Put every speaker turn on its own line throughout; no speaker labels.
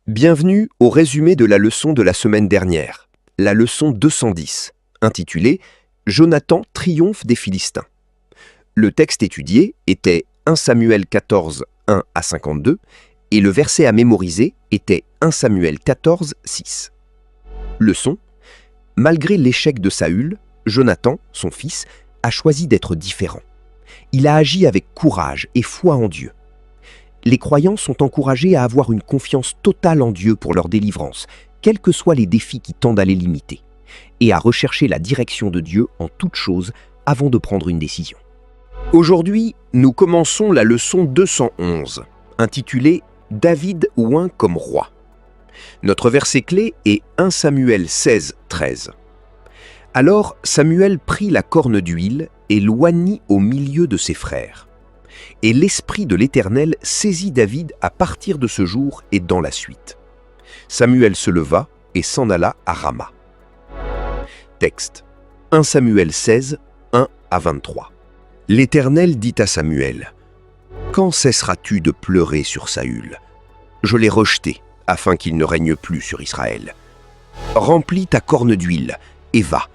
Bienvenue au résumé de la leçon de la semaine dernière, la leçon 210, intitulée « Jonathan triomphe des Philistins ». Le texte étudié était 1 Samuel 14, 1 à 52, et le verset à mémoriser était 1 Samuel 14, 6. Leçon: malgré l'échec de Saül, Jonathan, son fils, a choisi d'être différent. Il a agi avec courage et foi en Dieu. Les croyants sont encouragés à avoir une confiance totale en Dieu pour leur délivrance, quels que soient les défis qui tendent à les limiter, et à rechercher la direction de Dieu en toutes choses avant de prendre une décision. Aujourd'hui, nous commençons la leçon 211, intitulée « David oint comme roi ». Notre verset clé est 1 Samuel 16, 13. Alors Samuel prit la corne d'huile et l'oignit au milieu de ses frères. Et l'Esprit de l'Éternel saisit David à partir de ce jour et dans la suite. Samuel se leva et s'en alla à Rama. Texte: 1 Samuel 16, 1 à 23. L'Éternel dit à Samuel: « Quand cesseras-tu de pleurer sur Saül? Je l'ai rejeté, afin qu'il ne règne plus sur Israël. Remplis ta corne d'huile et va.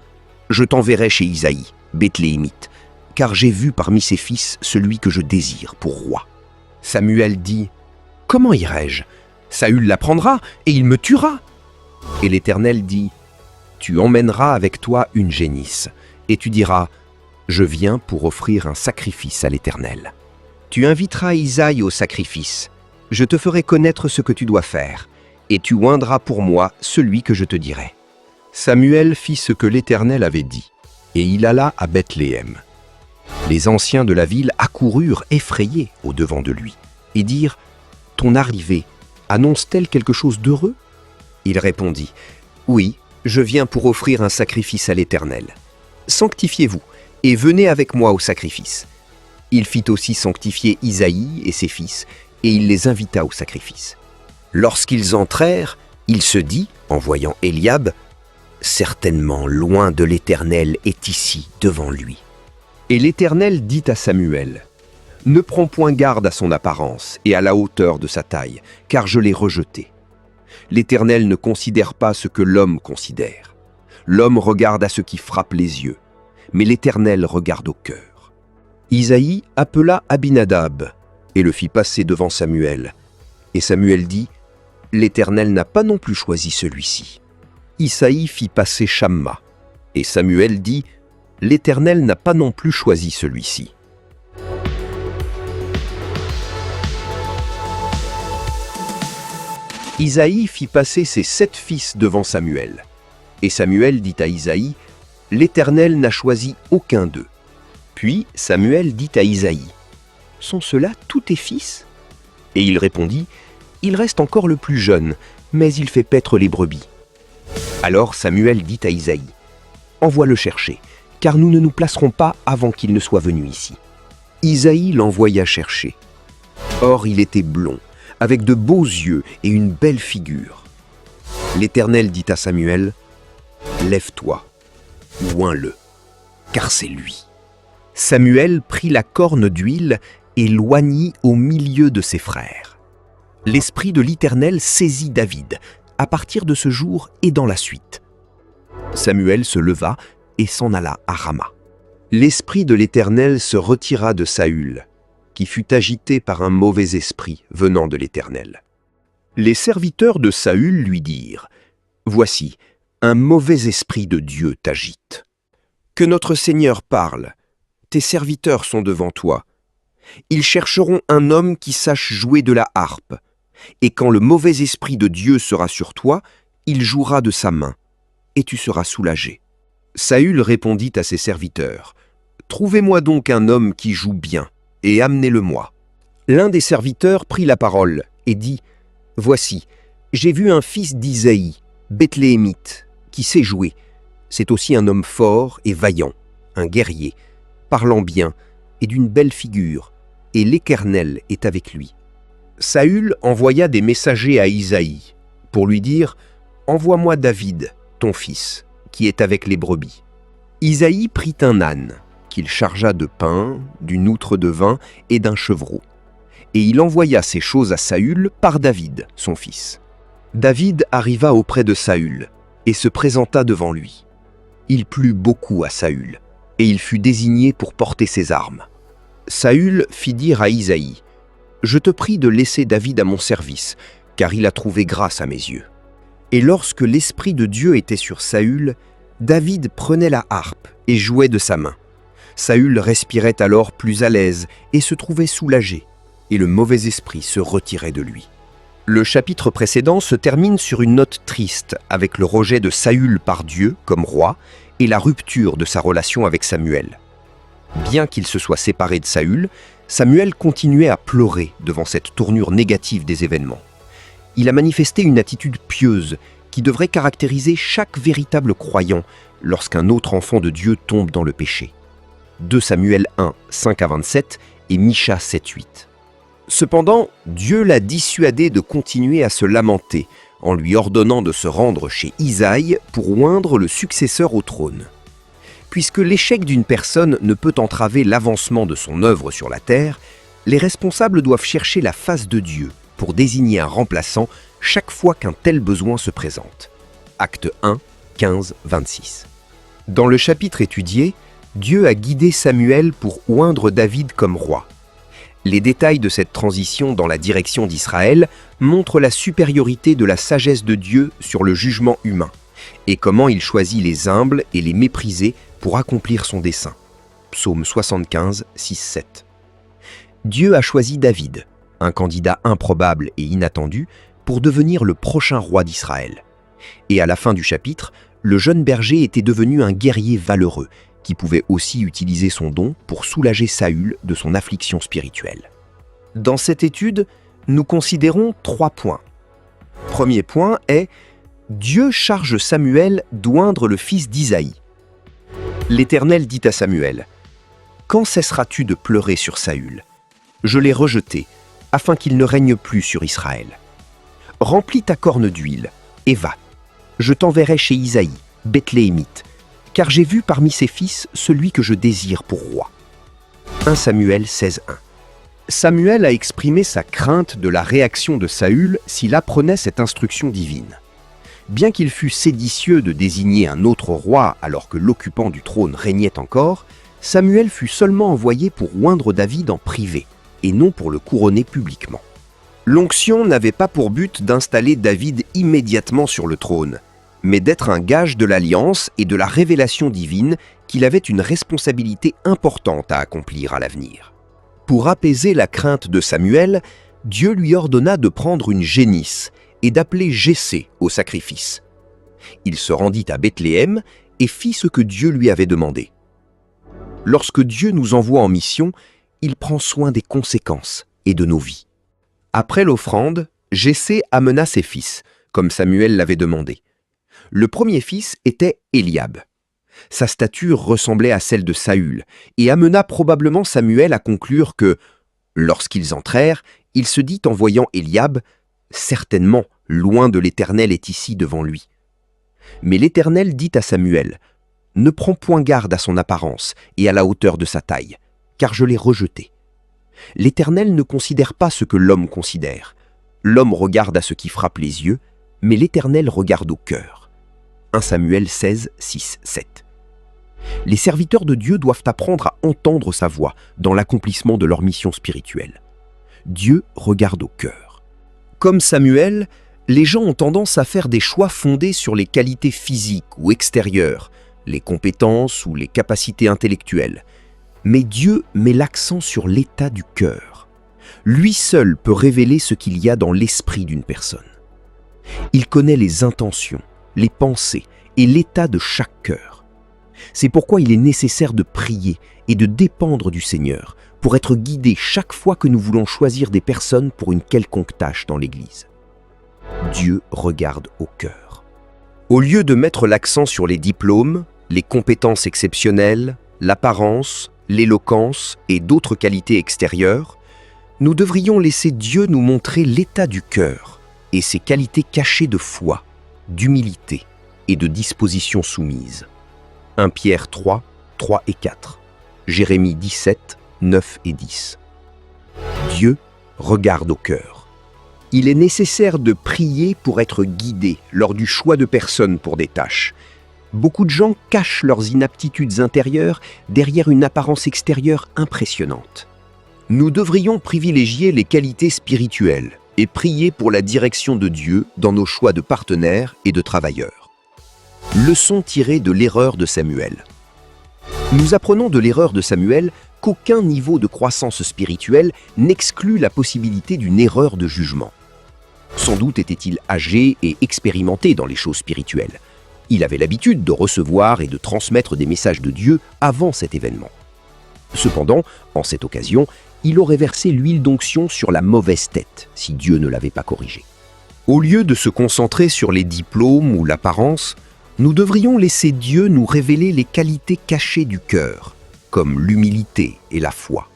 Je t'enverrai chez Isaïe, Bethléemite, car j'ai vu parmi ses fils celui que je désire pour roi. » Samuel dit: « Comment irai-je? Saül l'apprendra et il me tuera. » Et l'Éternel dit: « Tu emmèneras avec toi une génisse, et tu diras: je viens pour offrir un sacrifice à l'Éternel. Tu inviteras Isaïe au sacrifice. Je te ferai connaître ce que tu dois faire, et tu oindras pour moi celui que je te dirai. » Samuel fit ce que l'Éternel avait dit, et il alla à Bethléem. Les anciens de la ville accoururent effrayés au-devant de lui, et dirent: « Ton arrivée annonce-t-elle quelque chose d'heureux? » Il répondit: « Oui, je viens pour offrir un sacrifice à l'Éternel. Sanctifiez-vous, et venez avec moi au sacrifice. » Il fit aussi sanctifier Isaïe et ses fils, et il les invita au sacrifice. Lorsqu'ils entrèrent, il se dit, en voyant Éliab: « Certainement loin de l'Éternel est ici devant lui. » Et l'Éternel dit à Samuel: « Ne prends point garde à son apparence et à la hauteur de sa taille, car je l'ai rejeté. L'Éternel ne considère pas ce que l'homme considère. L'homme regarde à ce qui frappe les yeux, mais l'Éternel regarde au cœur. » Isaïe appela Abinadab et le fit passer devant Samuel. Et Samuel dit: « L'Éternel n'a pas non plus choisi celui-ci. » Isaïe fit passer Shamma, et Samuel dit: « L'Éternel n'a pas non plus choisi celui-ci. » Isaïe fit passer ses 7 fils devant Samuel. Et Samuel dit à Isaïe: « L'Éternel n'a choisi aucun d'eux. » Puis Samuel dit à Isaïe: « Sont ceux-là tous tes fils? » Et il répondit: « Il reste encore le plus jeune, mais il fait paître les brebis. » Alors Samuel dit à Isaïe: « Envoie-le chercher, car nous ne nous placerons pas avant qu'il ne soit venu ici. » Isaïe l'envoya chercher. Or il était blond, avec de beaux yeux et une belle figure. L'Éternel dit à Samuel: « Lève-toi, oins-le, car c'est lui. » Samuel prit la corne d'huile et l'oignit au milieu de ses frères. L'Esprit de l'Éternel saisit David, à partir de ce jour et dans la suite. Samuel se leva et s'en alla à Rama. L'Esprit de l'Éternel se retira de Saül, qui fut agité par un mauvais esprit venant de l'Éternel. Les serviteurs de Saül lui dirent: « Voici, un mauvais esprit de Dieu t'agite. Que notre Seigneur parle. Tes serviteurs sont devant toi. Ils chercheront un homme qui sache jouer de la harpe. Et quand le mauvais esprit de Dieu sera sur toi, il jouera de sa main, et tu seras soulagé. » Saül répondit à ses serviteurs: « Trouvez-moi donc un homme qui joue bien, et amenez-le-moi. » L'un des serviteurs prit la parole et dit: « Voici, j'ai vu un fils d'Isaïe, Bethléemite, qui sait jouer. C'est aussi un homme fort et vaillant, un guerrier, parlant bien et d'une belle figure, et l'Éternel est avec lui. » Saül envoya des messagers à Isaïe pour lui dire: « Envoie-moi David, ton fils, qui est avec les brebis. » Isaïe prit un âne, qu'il chargea de pain, d'une outre de vin et d'un chevreau. Et il envoya ces choses à Saül par David, son fils. David arriva auprès de Saül et se présenta devant lui. Il plut beaucoup à Saül, et il fut désigné pour porter ses armes. Saül fit dire à Isaïe, « Je te prie de laisser David à mon service, car il a trouvé grâce à mes yeux. » Et lorsque l'Esprit de Dieu était sur Saül, David prenait la harpe et jouait de sa main. Saül respirait alors plus à l'aise et se trouvait soulagé, et le mauvais esprit se retirait de lui. Le chapitre précédent se termine sur une note triste, avec le rejet de Saül par Dieu comme roi et la rupture de sa relation avec Samuel. Bien qu'il se soit séparé de Saül, Samuel continuait à pleurer devant cette tournure négative des événements. Il a manifesté une attitude pieuse qui devrait caractériser chaque véritable croyant lorsqu'un autre enfant de Dieu tombe dans le péché. 2 Samuel 1, 5 à 27 et Micha 7, 8. Cependant, Dieu l'a dissuadé de continuer à se lamenter en lui ordonnant de se rendre chez Isaïe pour oindre le successeur au trône. Puisque l'échec d'une personne ne peut entraver l'avancement de son œuvre sur la terre, les responsables doivent chercher la face de Dieu pour désigner un remplaçant chaque fois qu'un tel besoin se présente. Acte 1, 15, 26. Dans le chapitre étudié, Dieu a guidé Samuel pour oindre David comme roi. Les détails de cette transition dans la direction d'Israël montrent la supériorité de la sagesse de Dieu sur le jugement humain et comment il choisit les humbles et les méprisés pour accomplir son dessein. Psaume 75, 6, 7. Dieu a choisi David, un candidat improbable et inattendu, pour devenir le prochain roi d'Israël. Et à la fin du chapitre, le jeune berger était devenu un guerrier valeureux, qui pouvait aussi utiliser son don pour soulager Saül de son affliction spirituelle. Dans cette étude, nous considérons 3 points. Premier point est « Dieu charge Samuel d'oindre le fils d'Isaïe ». L'Éternel dit à Samuel « Quand cesseras-tu de pleurer sur Saül ? Je l'ai rejeté, afin qu'il ne règne plus sur Israël. Remplis ta corne d'huile, et va. Je t'enverrai chez Isaïe, Bethléemite, car j'ai vu parmi ses fils celui que je désire pour roi. » 1 Samuel 16:1. Samuel a exprimé sa crainte de la réaction de Saül s'il apprenait cette instruction divine. Bien qu'il fût séditieux de désigner un autre roi alors que l'occupant du trône régnait encore, Samuel fut seulement envoyé pour oindre David en privé, et non pour le couronner publiquement. L'onction n'avait pas pour but d'installer David immédiatement sur le trône, mais d'être un gage de l'alliance et de la révélation divine qu'il avait une responsabilité importante à accomplir à l'avenir. Pour apaiser la crainte de Samuel, Dieu lui ordonna de prendre une génisse et d'appeler Jessé au sacrifice. Il se rendit à Bethléem et fit ce que Dieu lui avait demandé. Lorsque Dieu nous envoie en mission, il prend soin des conséquences et de nos vies. Après l'offrande, Jessé amena ses fils, comme Samuel l'avait demandé. Le premier fils était Eliab. Sa stature ressemblait à celle de Saül et amena probablement Samuel à conclure que, lorsqu'ils entrèrent, il se dit en voyant Eliab, « Certainement, loin de l'Éternel est ici devant lui. » Mais l'Éternel dit à Samuel, « Ne prends point garde à son apparence et à la hauteur de sa taille, car je l'ai rejeté. » L'Éternel ne considère pas ce que l'homme considère. L'homme regarde à ce qui frappe les yeux, mais l'Éternel regarde au cœur. 1 Samuel 16, 6, 7. Les serviteurs de Dieu doivent apprendre à entendre sa voix dans l'accomplissement de leur mission spirituelle. Dieu regarde au cœur. Comme Samuel, les gens ont tendance à faire des choix fondés sur les qualités physiques ou extérieures, les compétences ou les capacités intellectuelles. Mais Dieu met l'accent sur l'état du cœur. Lui seul peut révéler ce qu'il y a dans l'esprit d'une personne. Il connaît les intentions, les pensées et l'état de chaque cœur. C'est pourquoi il est nécessaire de prier et de dépendre du Seigneur pour être guidé chaque fois que nous voulons choisir des personnes pour une quelconque tâche dans l'Église. Dieu regarde au cœur. Au lieu de mettre l'accent sur les diplômes, les compétences exceptionnelles, l'apparence, l'éloquence et d'autres qualités extérieures, nous devrions laisser Dieu nous montrer l'état du cœur et ses qualités cachées de foi, d'humilité et de disposition soumise. 1 Pierre 3, 3 et 4. Jérémie 17, 9 et 10. Dieu regarde au cœur. Il est nécessaire de prier pour être guidé lors du choix de personnes pour des tâches. Beaucoup de gens cachent leurs inaptitudes intérieures derrière une apparence extérieure impressionnante. Nous devrions privilégier les qualités spirituelles et prier pour la direction de Dieu dans nos choix de partenaires et de travailleurs. Leçon tirée de l'erreur de Samuel. Nous apprenons de l'erreur de Samuel qu'aucun niveau de croissance spirituelle n'exclut la possibilité d'une erreur de jugement. Sans doute était-il âgé et expérimenté dans les choses spirituelles. Il avait l'habitude de recevoir et de transmettre des messages de Dieu avant cet événement. Cependant, en cette occasion, il aurait versé l'huile d'onction sur la mauvaise tête si Dieu ne l'avait pas corrigé. Au lieu de se concentrer sur les diplômes ou l'apparence, nous devrions laisser Dieu nous révéler les qualités cachées du cœur, comme l'humilité et la foi.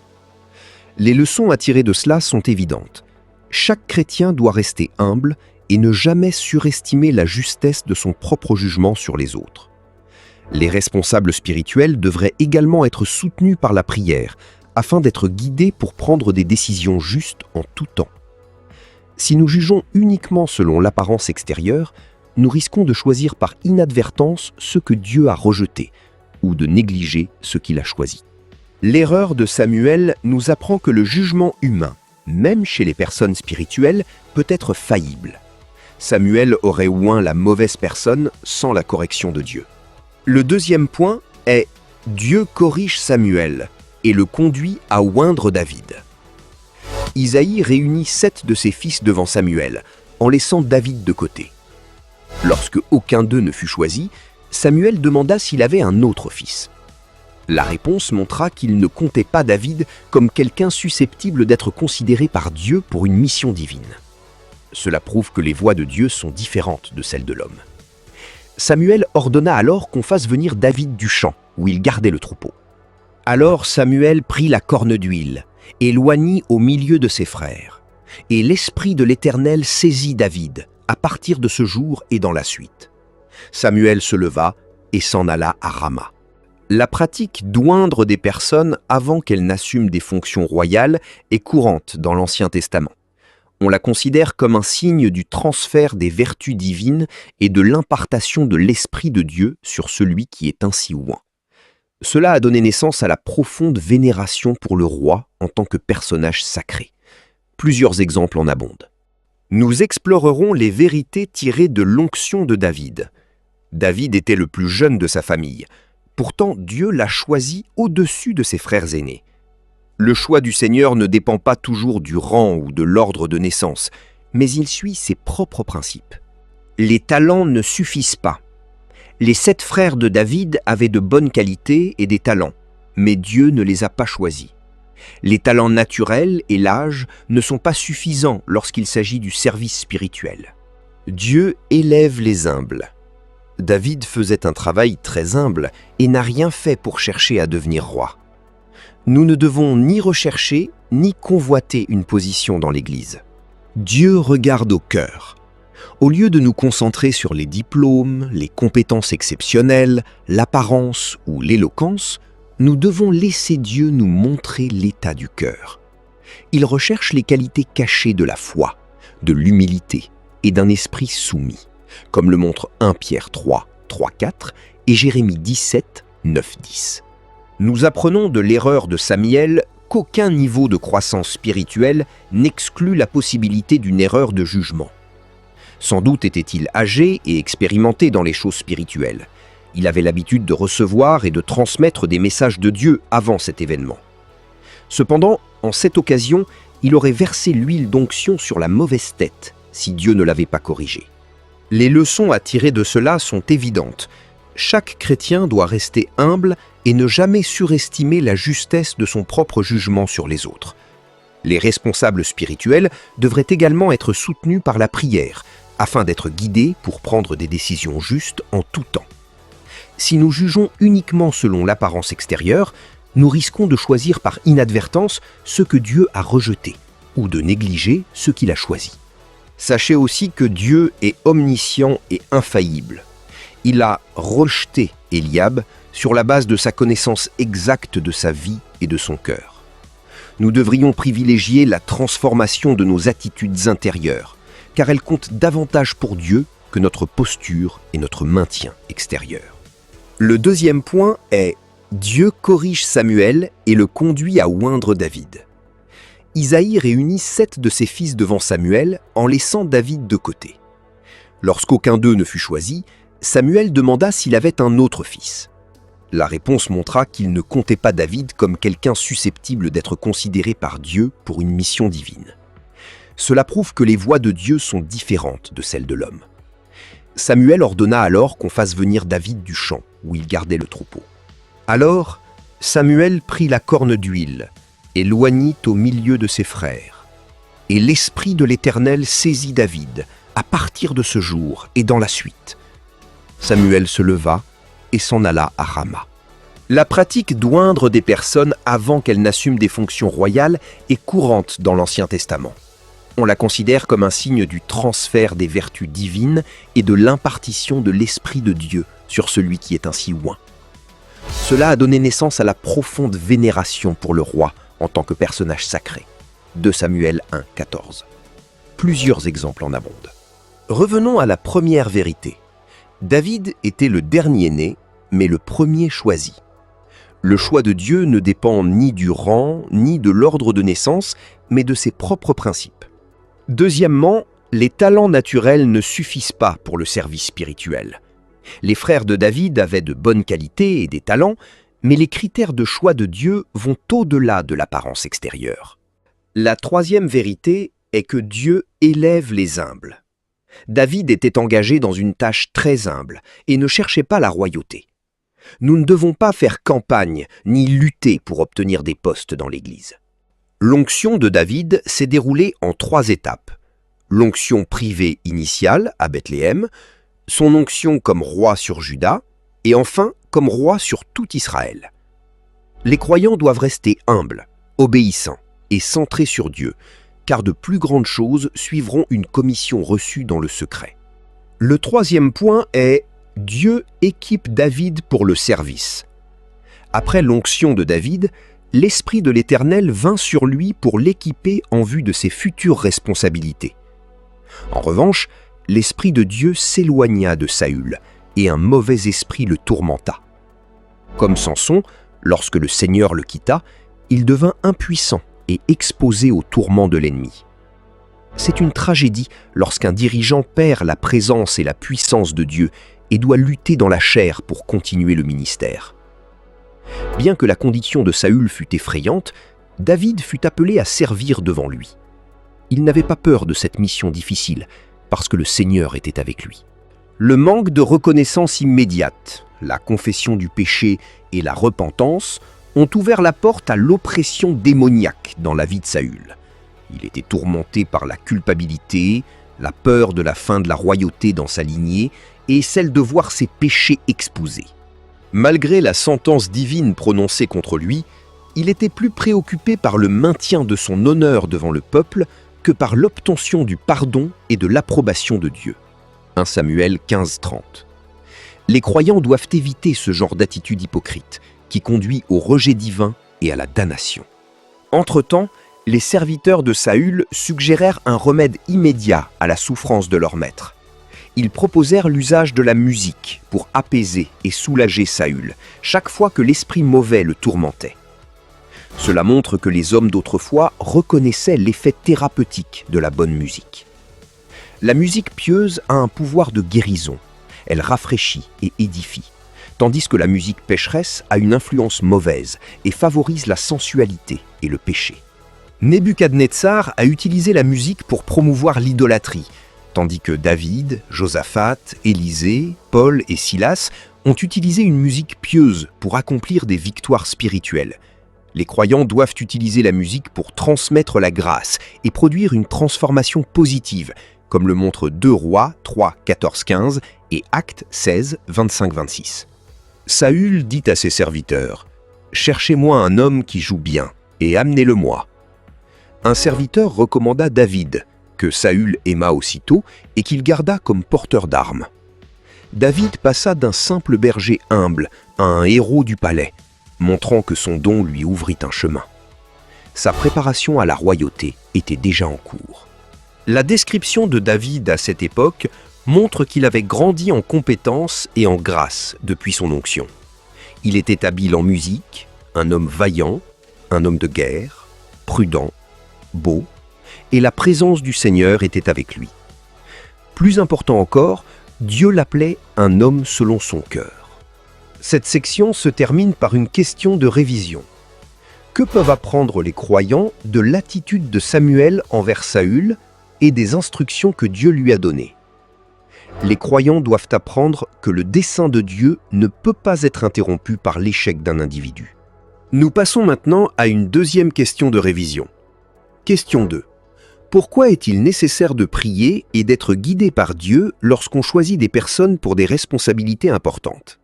Les leçons à tirer de cela sont évidentes. Chaque chrétien doit rester humble et ne jamais surestimer la justesse de son propre jugement sur les autres. Les responsables spirituels devraient également être soutenus par la prière, afin d'être guidés pour prendre des décisions justes en tout temps. Si nous jugeons uniquement selon l'apparence extérieure, nous risquons de choisir par inadvertance ce que Dieu a rejeté, ou de négliger ce qu'il a choisi. L'erreur de Samuel nous apprend que le jugement humain, même chez les personnes spirituelles, peut être faillible. Samuel aurait oint la mauvaise personne sans la correction de Dieu. Le deuxième point est « Dieu corrige Samuel et le conduit à oindre David ». Isaïe réunit 7 de ses fils devant Samuel, en laissant David de côté. Lorsque aucun d'eux ne fut choisi, Samuel demanda s'il avait un autre fils. La réponse montra qu'il ne comptait pas David comme quelqu'un susceptible d'être considéré par Dieu pour une mission divine. Cela prouve que les voies de Dieu sont différentes de celles de l'homme. Samuel ordonna alors qu'on fasse venir David du champ, où il gardait le troupeau. Alors Samuel prit la corne d'huile et l'oignit au milieu de ses frères. Et l'Esprit de l'Éternel saisit David, à partir de ce jour et dans la suite. Samuel se leva et s'en alla à Rama. La pratique d'oindre des personnes avant qu'elles n'assument des fonctions royales est courante dans l'Ancien Testament. On la considère comme un signe du transfert des vertus divines et de l'impartation de l'Esprit de Dieu sur celui qui est ainsi oint. Cela a donné naissance à la profonde vénération pour le roi en tant que personnage sacré. Plusieurs exemples en abondent. Nous explorerons les vérités tirées de l'onction de David. David était le plus jeune de sa famille. Pourtant, Dieu l'a choisi au-dessus de ses frères aînés. Le choix du Seigneur ne dépend pas toujours du rang ou de l'ordre de naissance, mais il suit ses propres principes. Les talents ne suffisent pas. Les 7 frères de David avaient de bonnes qualités et des talents, mais Dieu ne les a pas choisis. Les talents naturels et l'âge ne sont pas suffisants lorsqu'il s'agit du service spirituel. Dieu élève les humbles. David faisait un travail très humble et n'a rien fait pour chercher à devenir roi. Nous ne devons ni rechercher ni convoiter une position dans l'Église. Dieu regarde au cœur. Au lieu de nous concentrer sur les diplômes, les compétences exceptionnelles, l'apparence ou l'éloquence, nous devons laisser Dieu nous montrer l'état du cœur. Il recherche les qualités cachées de la foi, de l'humilité et d'un esprit soumis, comme le montrent 1 Pierre 3, 3-4 et Jérémie 17, 9-10. Nous apprenons de l'erreur de Samuel qu'aucun niveau de croissance spirituelle n'exclut la possibilité d'une erreur de jugement. Sans doute était-il âgé et expérimenté dans les choses spirituelles. Il avait l'habitude de recevoir et de transmettre des messages de Dieu avant cet événement. Cependant, en cette occasion, il aurait versé l'huile d'onction sur la mauvaise tête si Dieu ne l'avait pas corrigé. Les leçons à tirer de cela sont évidentes. Chaque chrétien doit rester humble et ne jamais surestimer la justesse de son propre jugement sur les autres. Les responsables spirituels devraient également être soutenus par la prière, afin d'être guidés pour prendre des décisions justes en tout temps. Si nous jugeons uniquement selon l'apparence extérieure, nous risquons de choisir par inadvertance ce que Dieu a rejeté, ou de négliger ce qu'il a choisi. Sachez aussi que Dieu est omniscient et infaillible. Il a rejeté Eliab sur la base de sa connaissance exacte de sa vie et de son cœur. Nous devrions privilégier la transformation de nos attitudes intérieures, car elles comptent davantage pour Dieu que notre posture et notre maintien extérieur. Le deuxième point est « Dieu corrige Samuel et le conduit à oindre David ». Isaïe réunit 7 de ses fils devant Samuel en laissant David de côté. Lorsqu'aucun d'eux ne fut choisi, Samuel demanda s'il avait un autre fils. La réponse montra qu'il ne comptait pas David comme quelqu'un susceptible d'être considéré par Dieu pour une mission divine. Cela prouve que les voies de Dieu sont différentes de celles de l'homme. Samuel ordonna alors qu'on fasse venir David du champ, où il gardait le troupeau. Alors, Samuel prit la corne d'huile et l'oignit au milieu de ses frères. Et l'Esprit de l'Éternel saisit David, à partir de ce jour et dans la suite. Samuel se leva et s'en alla à Rama. La pratique d'oindre des personnes avant qu'elles n'assument des fonctions royales est courante dans l'Ancien Testament. On la considère comme un signe du transfert des vertus divines et de l'impartition de l'Esprit de Dieu sur celui qui est ainsi oint. Cela a donné naissance à la profonde vénération pour le roi en tant que personnage sacré. 2 Samuel 1, 14. Plusieurs exemples en abondent. Revenons à la première vérité. David était le dernier né, mais le premier choisi. Le choix de Dieu ne dépend ni du rang, ni de l'ordre de naissance, mais de ses propres principes. Deuxièmement, les talents naturels ne suffisent pas pour le service spirituel. Les frères de David avaient de bonnes qualités et des talents, mais les critères de choix de Dieu vont au-delà de l'apparence extérieure. La troisième vérité est que Dieu élève les humbles. David était engagé dans une tâche très humble et ne cherchait pas la royauté. Nous ne devons pas faire campagne ni lutter pour obtenir des postes dans l'Église. L'onction de David s'est déroulée en 3 étapes. L'onction privée initiale à Bethléem, son onction comme roi sur Juda, et enfin comme roi sur tout Israël. Les croyants doivent rester humbles, obéissants et centrés sur Dieu, car de plus grandes choses suivront une commission reçue dans le secret. Le troisième point est « Dieu équipe David pour le service ». Après l'onction de David, l'Esprit de l'Éternel vint sur lui pour l'équiper en vue de ses futures responsabilités. En revanche, l'Esprit de Dieu s'éloigna de Saül, et un mauvais esprit le tourmenta. Comme Samson, lorsque le Seigneur le quitta, il devint impuissant et exposé aux tourments de l'ennemi. C'est une tragédie lorsqu'un dirigeant perd la présence et la puissance de Dieu et doit lutter dans la chair pour continuer le ministère. Bien que la condition de Saül fût effrayante, David fut appelé à servir devant lui. Il n'avait pas peur de cette mission difficile, parce que le Seigneur était avec lui. Le manque de reconnaissance immédiate, la confession du péché et la repentance ont ouvert la porte à l'oppression démoniaque dans la vie de Saül. Il était tourmenté par la culpabilité, la peur de la fin de la royauté dans sa lignée et celle de voir ses péchés exposés. Malgré la sentence divine prononcée contre lui, il était plus préoccupé par le maintien de son honneur devant le peuple que par l'obtention du pardon et de l'approbation de Dieu. 1 Samuel 15-30. Les croyants doivent éviter ce genre d'attitude hypocrite qui conduit au rejet divin et à la damnation. Entre-temps, les serviteurs de Saül suggérèrent un remède immédiat à la souffrance de leur maître. Ils proposèrent l'usage de la musique pour apaiser et soulager Saül chaque fois que l'esprit mauvais le tourmentait. Cela montre que les hommes d'autrefois reconnaissaient l'effet thérapeutique de la bonne musique. La musique pieuse a un pouvoir de guérison. Elle rafraîchit et édifie, tandis que la musique pécheresse a une influence mauvaise et favorise la sensualité et le péché. Nebuchadnezzar a utilisé la musique pour promouvoir l'idolâtrie, tandis que David, Josaphat, Élisée, Paul et Silas ont utilisé une musique pieuse pour accomplir des victoires spirituelles. Les croyants doivent utiliser la musique pour transmettre la grâce et produire une transformation positive, comme le montrent 2 Rois 3, 14, 15 et Actes 16, 25, 26. Saül dit à ses serviteurs « Cherchez-moi un homme qui joue bien, et amenez-le-moi. » Un serviteur recommanda David, que Saül aima aussitôt et qu'il garda comme porteur d'armes. David passa d'un simple berger humble à un héros du palais, montrant que son don lui ouvrit un chemin. sa préparation à la royauté était déjà en cours. La description de David à cette époque montre qu'il avait grandi en compétence et en grâce depuis son onction. Il était habile en musique, un homme vaillant, un homme de guerre, prudent, beau, et la présence du Seigneur était avec lui. Plus important encore, Dieu l'appelait un homme selon son cœur. Cette section se termine par une question de révision. Que peuvent apprendre les croyants de l'attitude de Samuel envers Saül et des instructions que Dieu lui a données? Les croyants doivent apprendre que le dessein de Dieu ne peut pas être interrompu par l'échec d'un individu. Nous passons maintenant à une deuxième question de révision. Question 2. Pourquoi est-il nécessaire de prier et d'être guidé par Dieu lorsqu'on choisit des personnes pour des responsabilités importantes?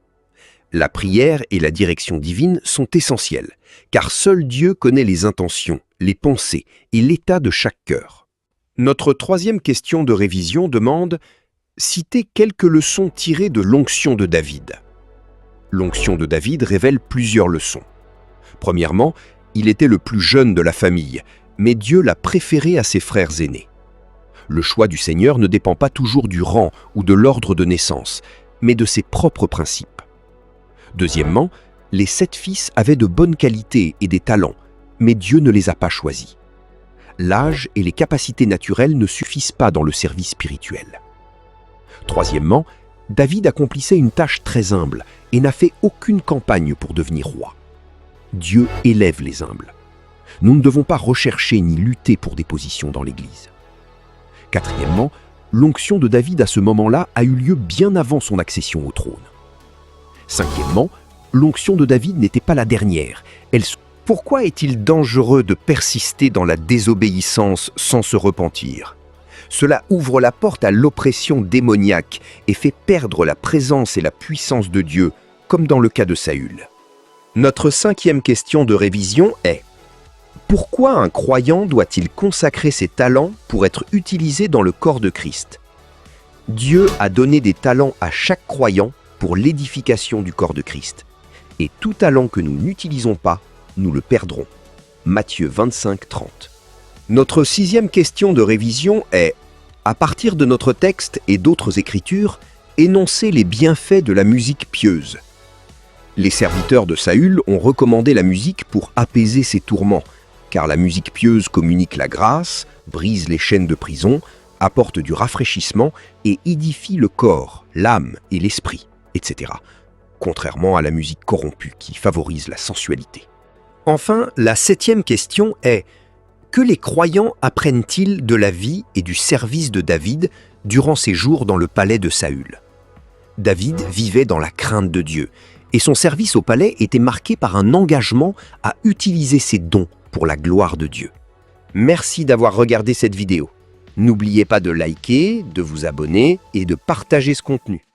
La prière et la direction divine sont essentielles, car seul Dieu connaît les intentions, les pensées et l'état de chaque cœur. Notre troisième question de révision demande « Citez quelques leçons tirées de l'onction de David ». L'onction de David révèle plusieurs leçons. Premièrement, il était le plus jeune de la famille, mais Dieu l'a préféré à ses frères aînés. Le choix du Seigneur ne dépend pas toujours du rang ou de l'ordre de naissance, mais de ses propres principes. Deuxièmement, les 7 fils avaient de bonnes qualités et des talents, mais Dieu ne les a pas choisis. L'âge et les capacités naturelles ne suffisent pas dans le service spirituel. Troisièmement, David accomplissait une tâche très humble et n'a fait aucune campagne pour devenir roi. Dieu élève les humbles. Nous ne devons pas rechercher ni lutter pour des positions dans l'Église. Quatrièmement, l'onction de David à ce moment-là a eu lieu bien avant son accession au trône. Cinquièmement, l'onction de David n'était pas la dernière. Pourquoi est-il dangereux de persister dans la désobéissance sans se repentir? Cela ouvre la porte à l'oppression démoniaque et fait perdre la présence et la puissance de Dieu, comme dans le cas de Saül. Notre cinquième question de révision est: pourquoi un croyant doit-il consacrer ses talents pour être utilisé dans le corps de Christ? Dieu a donné des talents à chaque croyant pour l'édification du corps de Christ. Et tout talent que nous n'utilisons pas, nous le perdrons. Matthieu 25, 30. Notre sixième question de révision est: à partir de notre texte et d'autres écritures, énoncez les bienfaits de la musique pieuse. Les serviteurs de Saül ont recommandé la musique pour apaiser ses tourments, car la musique pieuse communique la grâce, brise les chaînes de prison, apporte du rafraîchissement et édifie le corps, l'âme et l'esprit, etc., contrairement à la musique corrompue qui favorise la sensualité. Enfin, la septième question est: que les croyants apprennent-ils de la vie et du service de David durant ses jours dans le palais de Saül? David vivait dans la crainte de Dieu, et son service au palais était marqué par un engagement à utiliser ses dons pour la gloire de Dieu. Merci d'avoir regardé cette vidéo. N'oubliez pas de liker, de vous abonner et de partager ce contenu.